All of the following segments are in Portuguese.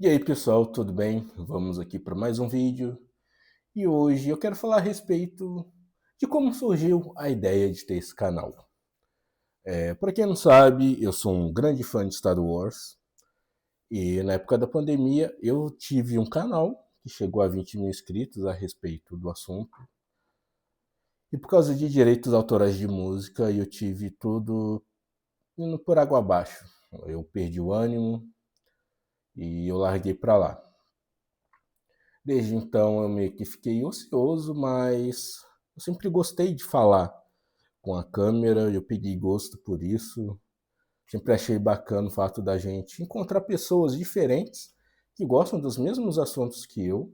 E aí pessoal, tudo bem? Vamos aqui para mais um vídeo e hoje eu quero falar a respeito de como surgiu a ideia de ter esse canal. Para quem não sabe, eu sou um grande fã de Star Wars e na época da pandemia eu tive um canal que chegou a 20 mil inscritos a respeito do assunto e por causa de direitos autorais de música eu tive tudo indo por água abaixo. Eu perdi o ânimo e eu larguei para lá. Desde então eu meio que fiquei ocioso, mas eu sempre gostei de falar com a câmera, eu peguei gosto por isso. Sempre achei bacana o fato da gente encontrar pessoas diferentes que gostam dos mesmos assuntos que eu,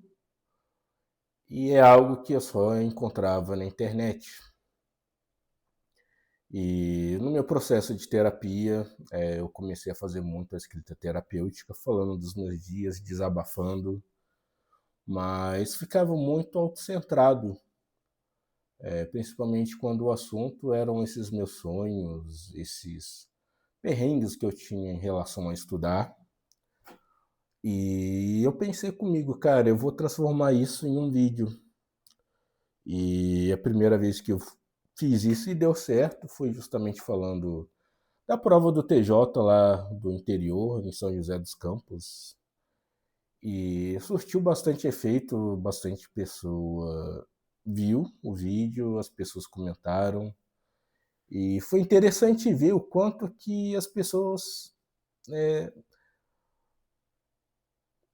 e é algo que eu só encontrava na internet. E no meu processo de terapia, eu comecei a fazer muito a escrita terapêutica, falando dos meus dias, desabafando, mas ficava muito autocentrado. Principalmente quando o assunto eram esses meus sonhos, esses perrengues que eu tinha em relação a estudar. E eu pensei comigo, cara, eu vou transformar isso em um vídeo. E a primeira vez que eu fiz isso e deu certo foi justamente falando da prova do TJ lá do interior, em São José dos Campos. E surtiu bastante efeito, bastante pessoa viu o vídeo, as pessoas comentaram. E foi interessante ver o quanto que as pessoas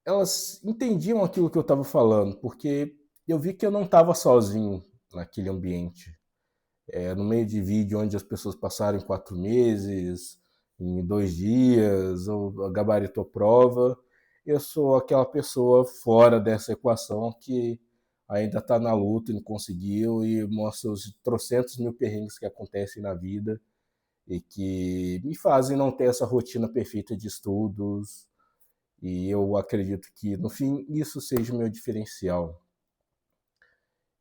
elas entendiam aquilo que eu estava falando, porque eu vi que eu não estava sozinho naquele ambiente. No meio de vídeo onde as pessoas passaram em 4 meses, em 2 dias, ou gabaritou prova, eu sou aquela pessoa fora dessa equação que ainda está na luta e não conseguiu e mostra os trocentos mil perrengues que acontecem na vida e que me fazem não ter essa rotina perfeita de estudos. E eu acredito que, no fim, isso seja o meu diferencial.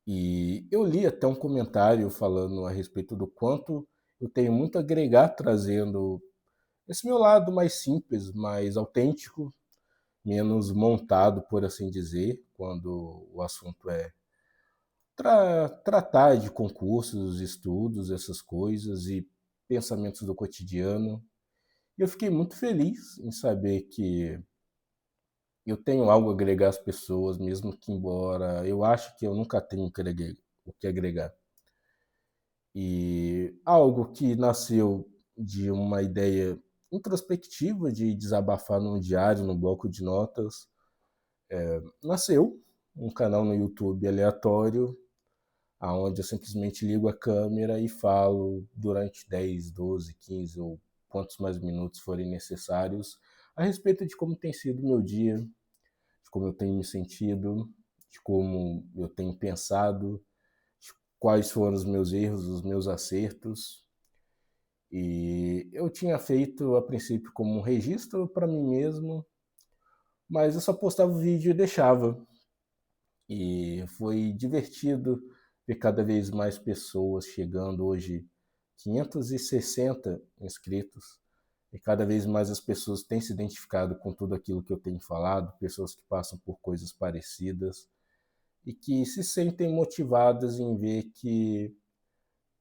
E eu li até um comentário falando a respeito do quanto eu tenho muito a agregar trazendo esse meu lado mais simples, mais autêntico, menos montado, por assim dizer, quando o assunto é tratar de concursos, estudos, essas coisas e pensamentos do cotidiano. E eu fiquei muito feliz em saber que eu tenho algo a agregar às pessoas, mesmo que embora eu acho que eu nunca tenho o que agregar. E algo que nasceu de uma ideia introspectiva de desabafar num diário, num bloco de notas, nasceu um canal no YouTube aleatório, aonde eu simplesmente ligo a câmera e falo durante 10, 12, 15 ou quantos mais minutos forem necessários a respeito de como tem sido o meu dia, de como eu tenho me sentido, de como eu tenho pensado, de quais foram os meus erros, os meus acertos. E eu tinha feito a princípio como um registro para mim mesmo, mas eu só postava o vídeo e deixava. E foi divertido ver cada vez mais pessoas chegando hoje, 560 inscritos, e cada vez mais as pessoas têm se identificado com tudo aquilo que eu tenho falado, pessoas que passam por coisas parecidas e que se sentem motivadas em ver que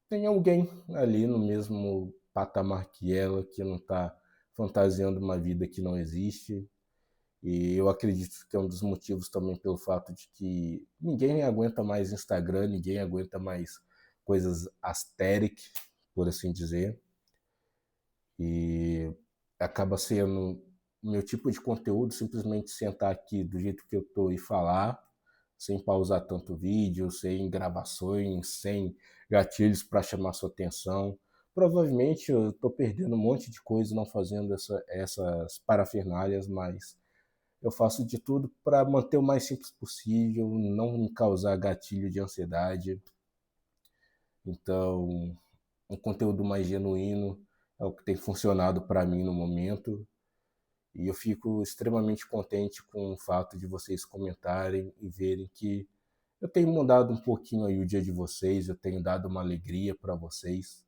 tem alguém ali no mesmo patamar que ela, que não está fantasiando uma vida que não existe. E eu acredito que é um dos motivos também pelo fato de que ninguém aguenta mais Instagram, ninguém aguenta mais coisas aesthetic, por assim dizer. E acaba sendo o meu tipo de conteúdo simplesmente sentar aqui do jeito que eu tô e falar, sem pausar tanto vídeo, sem gravações, sem gatilhos para chamar sua atenção. Provavelmente eu estou perdendo um monte de coisa não fazendo essas parafernálias, mas eu faço de tudo para manter o mais simples possível, não me causar gatilho de ansiedade. Então, um conteúdo mais genuíno é o que tem funcionado para mim no momento. E eu fico extremamente contente com o fato de vocês comentarem e verem que eu tenho mudado um pouquinho aí o dia de vocês, eu tenho dado uma alegria para vocês.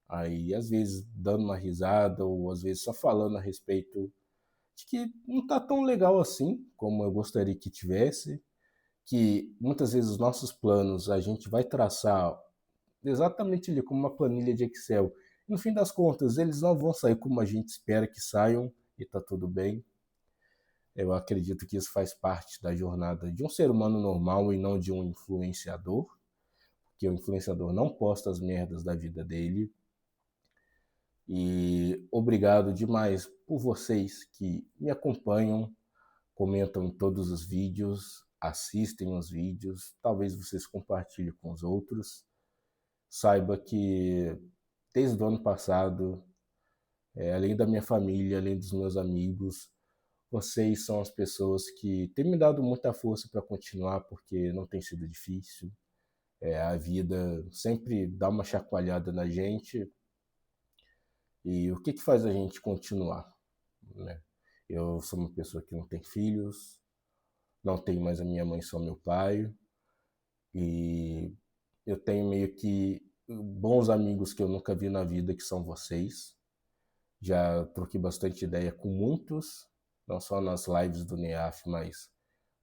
Aí, às vezes, dando uma risada ou às vezes só falando a respeito de que não está tão legal assim como eu gostaria que tivesse, que muitas vezes os nossos planos a gente vai traçar exatamente ali como uma planilha de Excel. No fim das contas, eles não vão sair como a gente espera que saiam e está tudo bem. Eu acredito que isso faz parte da jornada de um ser humano normal e não de um influenciador, que o influenciador não posta as merdas da vida dele. E obrigado demais por vocês que me acompanham, comentam todos os vídeos, assistem os vídeos, talvez vocês compartilhem com os outros. Saiba que desde o ano passado, além da minha família, além dos meus amigos, vocês são as pessoas que têm me dado muita força para continuar, porque não tem sido difícil. A vida sempre dá uma chacoalhada na gente. E o que, que faz a gente continuar? Né? Eu sou uma pessoa que não tem filhos, não tenho mais a minha mãe, só meu pai. E eu tenho meio que bons amigos que eu nunca vi na vida, que são vocês. Já troquei bastante ideia com muitos, não só nas lives do NEAF, mas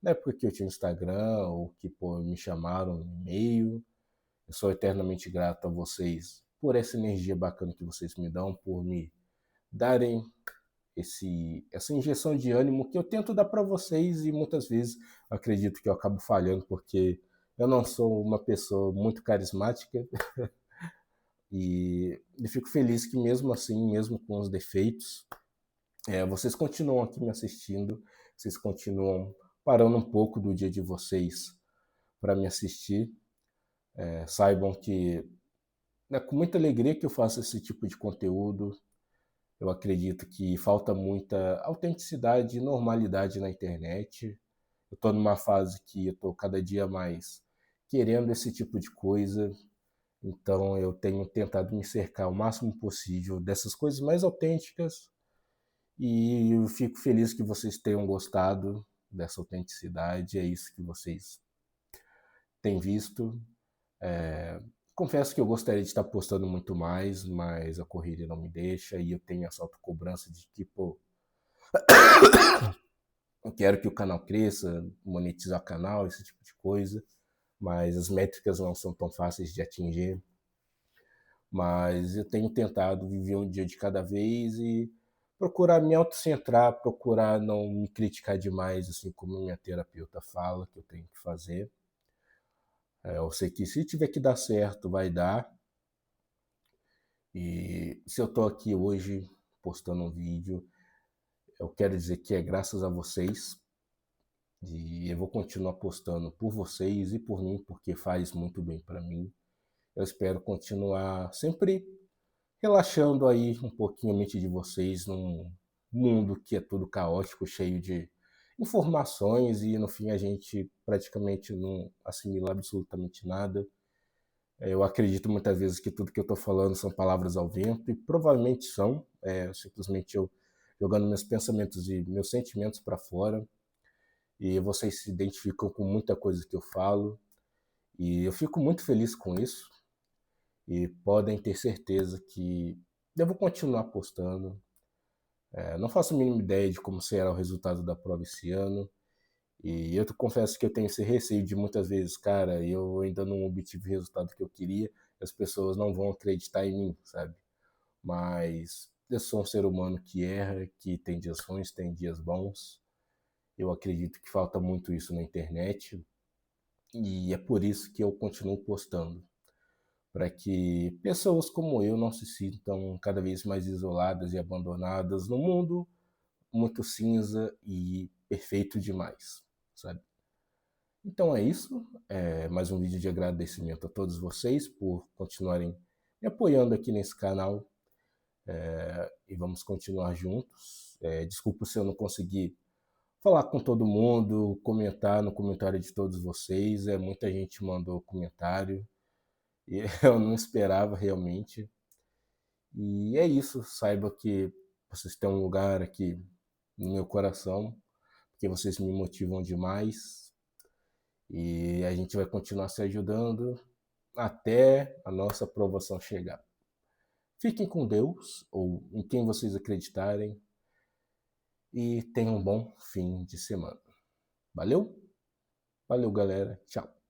na época que eu tinha Instagram, ou que me chamaram no e-mail. Eu sou eternamente grato a vocês por essa energia bacana que vocês me dão, por me darem essa injeção de ânimo que eu tento dar para vocês e muitas vezes acredito que eu acabo falhando porque eu não sou uma pessoa muito carismática e fico feliz que mesmo assim, mesmo com os defeitos, vocês continuam aqui me assistindo, vocês continuam parando um pouco do dia de vocês para me assistir. Saibam que é com muita alegria que eu faço esse tipo de conteúdo. Eu acredito que falta muita autenticidade e normalidade na internet. Eu estou numa fase que eu estou cada dia mais querendo esse tipo de coisa. Então eu tenho tentado me cercar o máximo possível dessas coisas mais autênticas. E eu fico feliz que vocês tenham gostado dessa autenticidade. É isso que vocês têm visto. Confesso que eu gostaria de estar postando muito mais, mas a correria não me deixa e eu tenho essa autocobrança de que, eu quero que o canal cresça, monetizar o canal, esse tipo de coisa, mas as métricas não são tão fáceis de atingir. Mas eu tenho tentado viver um dia de cada vez e procurar me autocentrar, procurar não me criticar demais, assim como minha terapeuta fala que eu tenho que fazer. Eu sei que se tiver que dar certo, vai dar. E se eu estou aqui hoje postando um vídeo, eu quero dizer que é graças a vocês. E eu vou continuar postando por vocês e por mim, porque faz muito bem para mim. Eu espero continuar sempre relaxando aí um pouquinho a mente de vocês num mundo que é tudo caótico, cheio de informações e no fim a gente praticamente não assimila absolutamente nada. Eu acredito muitas vezes que tudo que eu estou falando são palavras ao vento e provavelmente são, simplesmente eu jogando meus pensamentos e meus sentimentos para fora e vocês se identificam com muita coisa que eu falo e eu fico muito feliz com isso e podem ter certeza que eu vou continuar postando. Não faço a mínima ideia de como será o resultado da prova esse ano. E eu confesso que eu tenho esse receio de muitas vezes, cara, eu ainda não obtive o resultado que eu queria, as pessoas não vão acreditar em mim, sabe? Mas eu sou um ser humano que erra, que tem dias ruins, tem dias bons. Eu acredito que falta muito isso na internet e é por isso que eu continuo postando, para que pessoas como eu não se sintam cada vez mais isoladas e abandonadas no mundo muito cinza e perfeito demais, sabe? Então é isso. Mais um vídeo de agradecimento a todos vocês por continuarem me apoiando aqui nesse canal. E vamos continuar juntos. Desculpa se eu não consegui falar com todo mundo, comentar no comentário de todos vocês. Muita gente mandou comentário e eu não esperava realmente. E é isso. Saiba que vocês têm um lugar aqui no meu coração, porque vocês me motivam demais. E a gente vai continuar se ajudando até a nossa aprovação chegar. Fiquem com Deus, ou em quem vocês acreditarem. e tenha um bom fim de semana. Valeu? Valeu, galera. Tchau.